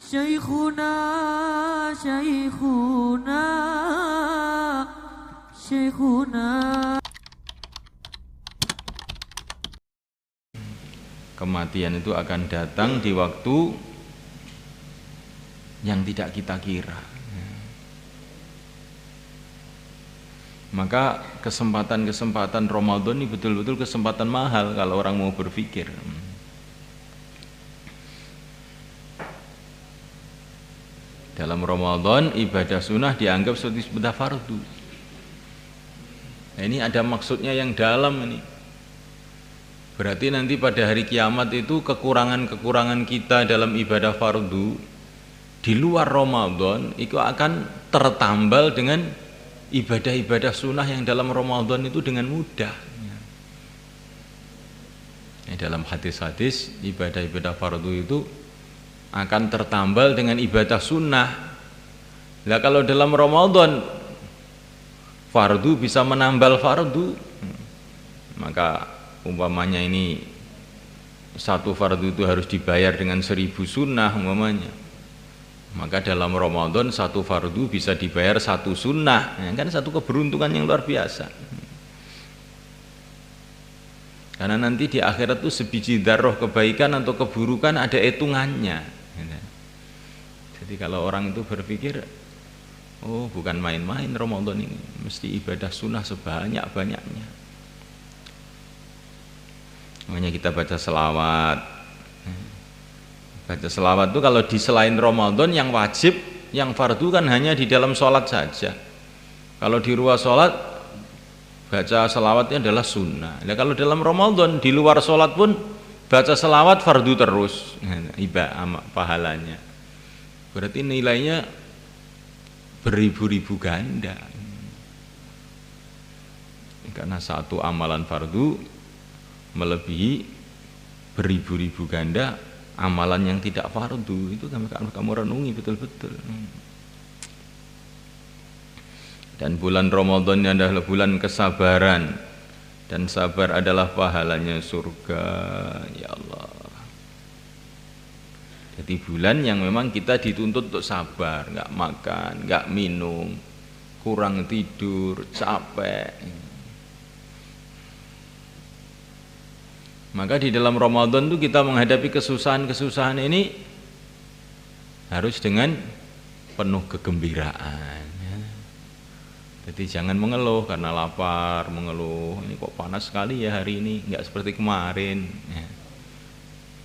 Syekhuna, Syekhuna, Syekhuna. Kematian itu akan datang di waktu yang tidak kita kira. Maka kesempatan-kesempatan Ramadan ini betul-betul kesempatan mahal kalau orang mau berpikir. Dalam Ramadan ibadah sunnah dianggap seperti ibadah fardu. Nah, ini ada maksudnya yang dalam ini. Berarti nanti pada hari kiamat itu kekurangan-kekurangan kita dalam ibadah fardu di luar Ramadan itu akan tertambal dengan ibadah-ibadah sunnah yang dalam Ramadan itu dengan mudah. Dalam hadis-hadis ibadah-ibadah fardu itu akan tertambal dengan ibadah sunnah. Nah kalau dalam Ramadan fardu bisa menambal fardu, maka umpamanya ini satu fardu itu harus dibayar dengan 1000 sunnah umpamanya, maka dalam Ramadan satu fardu bisa dibayar satu sunnah, ya kan satu keberuntungan yang luar biasa. Karena nanti di akhirat itu sebiji darah kebaikan atau keburukan ada hitungannya. Jadi kalau orang itu berpikir, oh bukan main-main Ramadan ini, mesti ibadah sunnah sebanyak-banyaknya. Makanya kita baca selawat. Baca selawat itu kalau di selain Ramadan yang wajib, yang fardu kan hanya di dalam sholat saja. Kalau di luar sholat baca selawatnya adalah sunnah. Nah, kalau dalam Ramadan di luar sholat pun baca selawat fardu terus, ibadah pahalanya. Berarti nilainya beribu-ribu ganda. Karena satu amalan fardu melebihi beribu-ribu ganda amalan yang tidak fardu. Itu kamu renungi betul-betul. Dan bulan Ramadan adalah bulan kesabaran, dan sabar adalah pahalanya surga. Ya Allah. Jadi bulan yang memang kita dituntut untuk sabar, nggak makan, nggak minum, kurang tidur, capek. Maka di dalam Ramadan itu kita menghadapi kesusahan-kesusahan ini harus dengan penuh kegembiraan. Jadi jangan mengeluh karena lapar, mengeluh ini kok panas sekali ya hari ini, nggak seperti kemarin.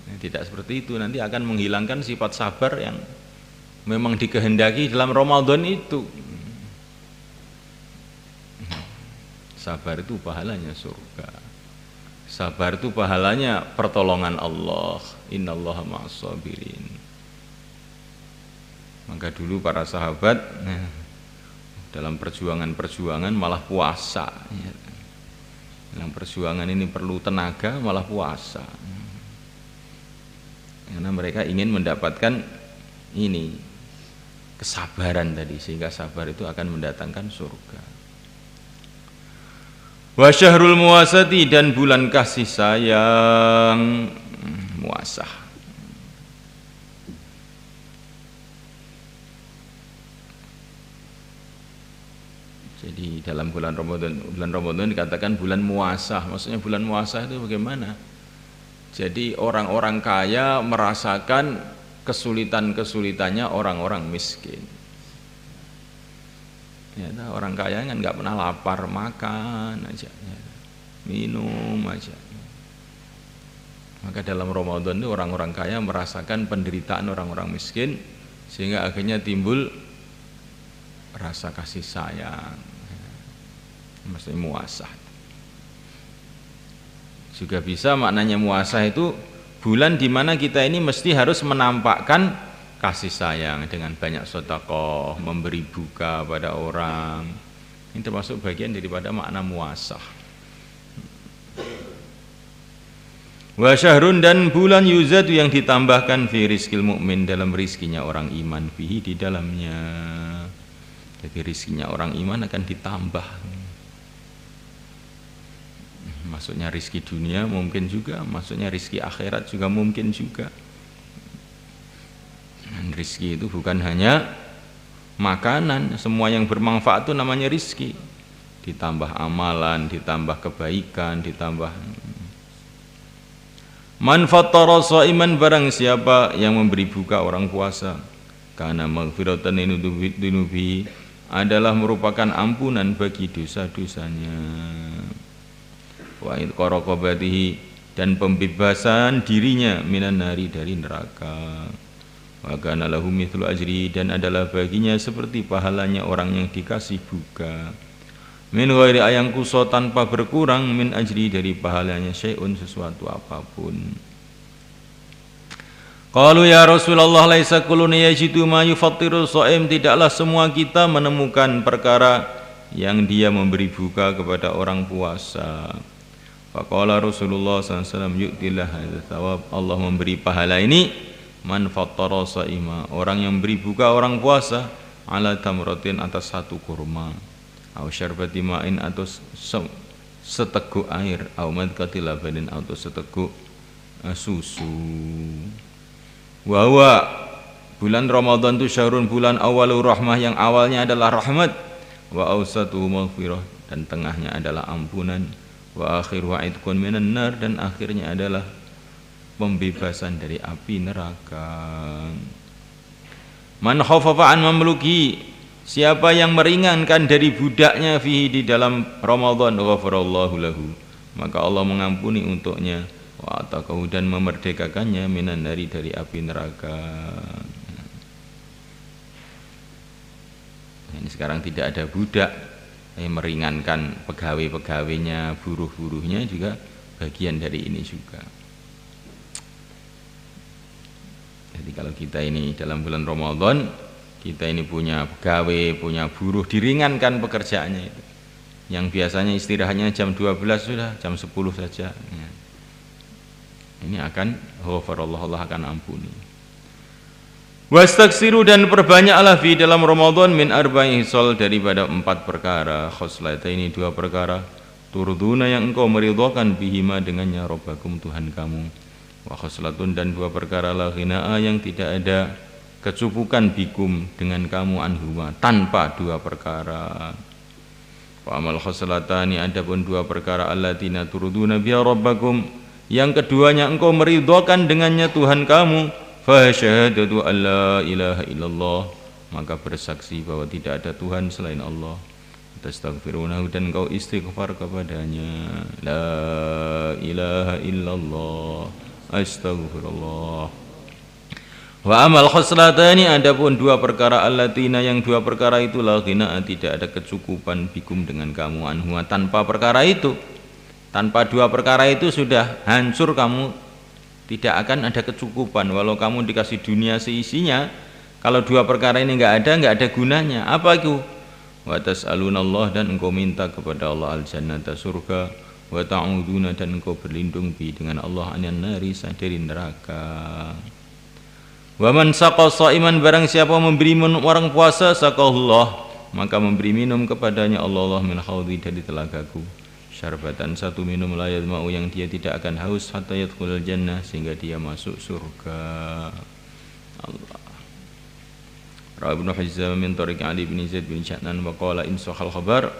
Tidak seperti itu, nanti akan menghilangkan sifat sabar yang memang dikehendaki dalam Ramadan itu. Sabar itu pahalanya surga. Sabar itu pahalanya pertolongan Allah. Innallaha ma'as-sabirin. Maka dulu para sahabat dalam perjuangan-perjuangan malah puasa. Dalam perjuangan ini perlu tenaga, malah puasa. Karena mereka ingin mendapatkan ini kesabaran tadi, sehingga sabar itu akan mendatangkan surga. Wa syahrul muwasati, dan bulan kasih sayang, muasah. Jadi dalam bulan Ramadan dikatakan bulan muasah. Maksudnya bulan muasah itu bagaimana? Jadi orang-orang kaya merasakan kesulitan-kesulitannya orang-orang miskin. Ya, orang kaya kan nggak pernah lapar, makan aja, ya, minum aja. Maka dalam Ramadan itu orang-orang kaya merasakan penderitaan orang-orang miskin, sehingga akhirnya timbul rasa kasih sayang, maksudnya muasah. Juga bisa maknanya muasah itu bulan di mana kita ini mesti harus menampakkan kasih sayang dengan banyak sedekah, memberi buka pada orang. Ini termasuk bagian daripada makna muasah. Wa syahrun, dan bulan yuzadu yang ditambahkan fi rizqil mukmin, dalam rizkinya orang iman, fihi di dalamnya. Jadi rizkinya orang iman akan ditambah. Maksudnya rizki dunia mungkin juga, maksudnya rizki akhirat juga mungkin juga. Rizki itu bukan hanya makanan, semua yang bermanfaat itu namanya rizki. Ditambah amalan, ditambah kebaikan, ditambah. Man fattara shaiman, barang siapa yang memberi buka orang puasa, karena maghfiratan lidunubi, adalah merupakan ampunan bagi dosa-dosanya. Wa idqaraqabatihi, dan pembebasan dirinya minan nari, dari neraka. Wa kana lahu mithlu ajri, dan adalah baginya seperti pahalanya orang yang dikasih buka. Min ghairi ayang kuso, tanpa berkurang, min ajri, dari pahalanya, syai'un, sesuatu apapun. Qalu ya Rasulullah, laisa kulluna yajidu ma yufattiru shaim, tidaklah semua kita menemukan perkara yang dia memberi buka kepada orang puasa. Faqala Rasulullah SAW, yu'tillah hadza thawab, Allah memberi pahala ini, man fattara shaima, orang yang memberi buka orang puasa, ala tamratin, atas satu kurma, au syarbati ma'in, atau seteguk air, au madqati labanin, atau seteguk susu. Wa huwa, bulan Ramadan itu syahrun, bulan awalur rahmah, yang awalnya adalah rahmat, wa awsatuhu maghfirah, dan tengahnya adalah ampunan, wa akhiruhu idqun minan nar, dan akhirnya adalah pembebasan dari api neraka. Man khaffafa an mamluki, siapa yang meringankan dari budaknya fihi, di dalam Ramadan, ghafarallahu lahu, maka Allah mengampuni untuknya, wa ataqahu, dan memerdekakannya, minan nari, dari api neraka. Ini sekarang tidak ada budak, meringankan pegawai-pegawainya, buruh-buruhnya juga bagian dari ini juga. Jadi kalau kita ini dalam bulan Ramadan, kita ini punya pegawai, punya buruh, diringankan pekerjaannya itu. Yang biasanya istirahatnya jam 12 sudah jam 10 saja. Ini akan ghafarallahu, Allah akan ampuni. Wastaksiru, dan perbanyaklah fi dalam Ramadan, min arba'i hisal, daripada 4 perkara, khoslataini, 2 perkara, turduna, yang engkau meridhakan, bihima, dengannya, rabbakum, Tuhan kamu, wa khoslatun, dan 2 perkara, la ghinaa, yang tidak ada kecukupan, bikum, dengan kamu, anhuma, tanpa 2 perkara. Wa amal khoslatani, adapun 2 perkara, allatina turduna biha rabbakum, yang keduanya engkau meridhakan dengannya Tuhan kamu, fa syahadatu alla ilaha illallah, maka bersaksi bahwa tidak ada Tuhan selain Allah, tastaghfirunahu, dan engkau istighfar kepadanya, la ilaha illallah, astaghfirullah. Wa amal khoslatani, adapun 2 perkara, allatina, yang 2 perkara itu, la ghina, tidak ada kecukupan, bikum, dengan kamu, anhu, tanpa perkara itu. Tanpa 2 perkara itu sudah hancur kamu, tidak akan ada kecukupan. Walau kamu dikasih dunia seisinya, kalau 2 perkara ini enggak ada gunanya. Apa itu? Wa tas'alunallah, dan engkau minta kepada Allah, al-jannata, surga, wa ta'uduna, dan engkau berlindung dengan Allah, anan nari, dari neraka. Wa man saqa shaiman, barang siapa memberi minum orang puasa, saqahullah, maka memberi minum kepadanya Allah, min haudhi, dari telagaku, syarbatan, 1 minum, la yadma'u, yang dia tidak akan haus, hatta yadkhulul jannah, sehingga dia masuk surga. Allah. Rawi Ibnu Hizam min tariq Ali bin Zaid bin Sya'nan, wa qala in sahal khabar,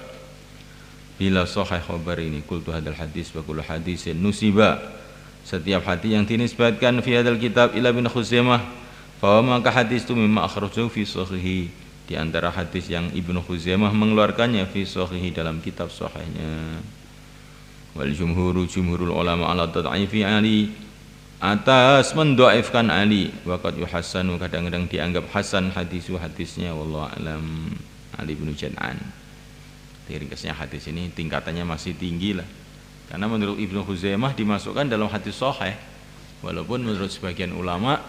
bila sahih khabar ini, qultu hadal hadis wa kullu hadisin nusiba, setiap hadis yang dinisbatkan fi hadal kitab ila bin Khuzaimah, fa maka hadis itu mimma akhrajahu fi sahihi, di antara hadis yang Ibnu Khuzaimah mengeluarkannya fi sahihi, dalam kitab sahihnya. Wal jumhurul ulama ala tad'ifi Ali, atas mendoaifkan Ali, waqad yuhassanu, kadang-kadang dianggap hasan hadisnya, wallahu alam. Ali bin Jad'an, ringkasnya hadis ini tingkatannya masih tinggi lah, karena menurut Ibnu Khuzaimah dimasukkan dalam hadis sahih, walaupun menurut sebagian ulama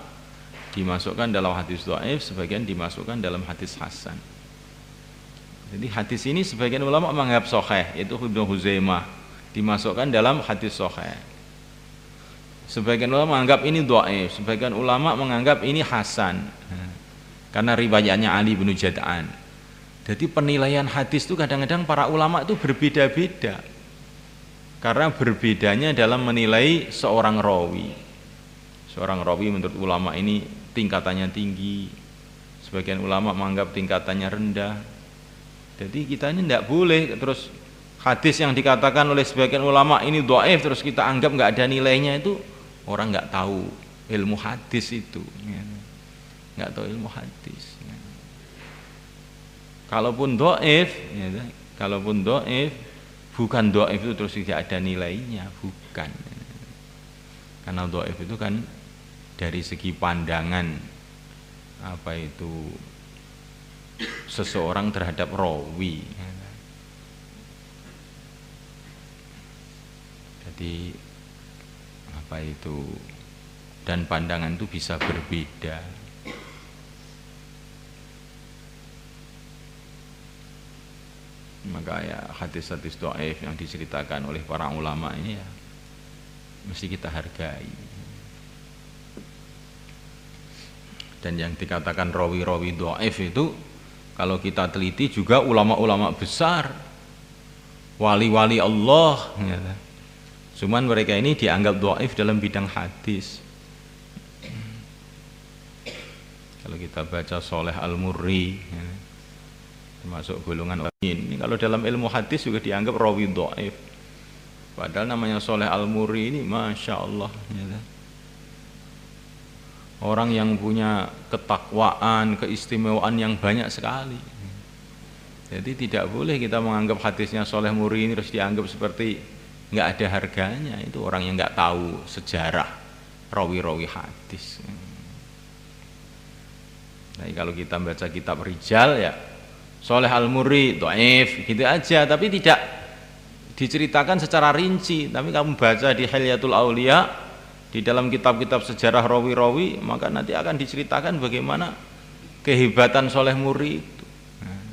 dimasukkan dalam hadis dhaif, sebagian dimasukkan dalam hadis hasan. Jadi hadis ini sebagian ulama menganggap sahih, yaitu Ibnu Khuzaimah, dimasukkan dalam hadis sahih. Sebagian ulama menganggap ini dhaif, sebagian ulama menganggap ini hasan, karena riwayatnya Ali bin Jad'an. Jadi penilaian hadis itu kadang-kadang para ulama itu berbeda-beda, karena berbedanya dalam menilai seorang rawi. Seorang rawi menurut ulama ini tingkatannya tinggi, sebagian ulama menganggap tingkatannya rendah. Jadi kita ini tidak boleh terus hadis yang dikatakan oleh sebagian ulama ini dhaif terus kita anggap nggak ada nilainya, itu orang nggak tahu ilmu hadis itu, nggak tahu ilmu hadis. Kalaupun dhaif, kalaupun dhaif, bukan dhaif itu terus tidak ada nilainya, bukan. Karena dhaif itu kan dari segi pandangan apa itu seseorang terhadap rawi. Jadi apa itu, dan pandangan itu bisa berbeda. Maka ya hadis-hadis dhaif yang diceritakan oleh para ulama ini ya mesti kita hargai. Dan yang dikatakan rawi-rawi dhaif itu kalau kita teliti juga ulama-ulama besar, wali-wali Allah ya. Cuman mereka ini dianggap dhaif dalam bidang hadis. Kalau kita baca Sholeh Al-Murri ya, termasuk golongan ini, kalau dalam ilmu hadis juga dianggap rawi dhaif. Padahal namanya Sholeh Al-Murri ini Masya Allah ya. Orang yang punya ketakwaan, keistimewaan yang banyak sekali. Jadi tidak boleh kita menganggap hadisnya Sholeh Murri ini terus dianggap seperti nggak ada harganya. Itu orang yang nggak tahu sejarah rawi-rawi hadis. Nah, kalau kita baca kitab Rijal ya Sholeh Al-Murri dhaif gitu aja, tapi tidak diceritakan secara rinci. Tapi kamu baca di Hilyatul Auliya, di dalam kitab-kitab sejarah rawi-rawi, maka nanti akan diceritakan bagaimana kehebatan Sholeh Murri itu. Nah,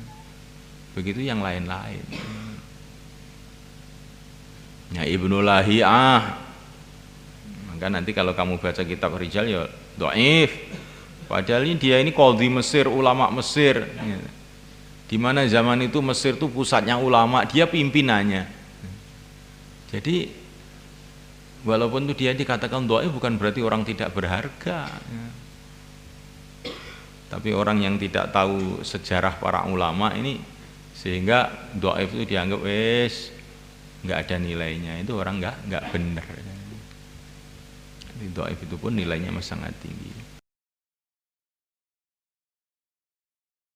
begitu yang lain-lain. Ya Ibnu Lahiyah, maka nanti kalau kamu baca kitab Rijal ya dhaif. Padahal dia ini qadhi Mesir, ulama Mesir. Di mana zaman itu Mesir itu pusatnya ulama, dia pimpinannya. Jadi walaupun itu dia dikatakan dhaif bukan berarti orang tidak berharga ya. Tapi orang yang tidak tahu sejarah para ulama ini sehingga dhaif itu dianggap nggak ada nilainya, itu orang nggak benar. Dhaif itu pun nilainya sangat tinggi.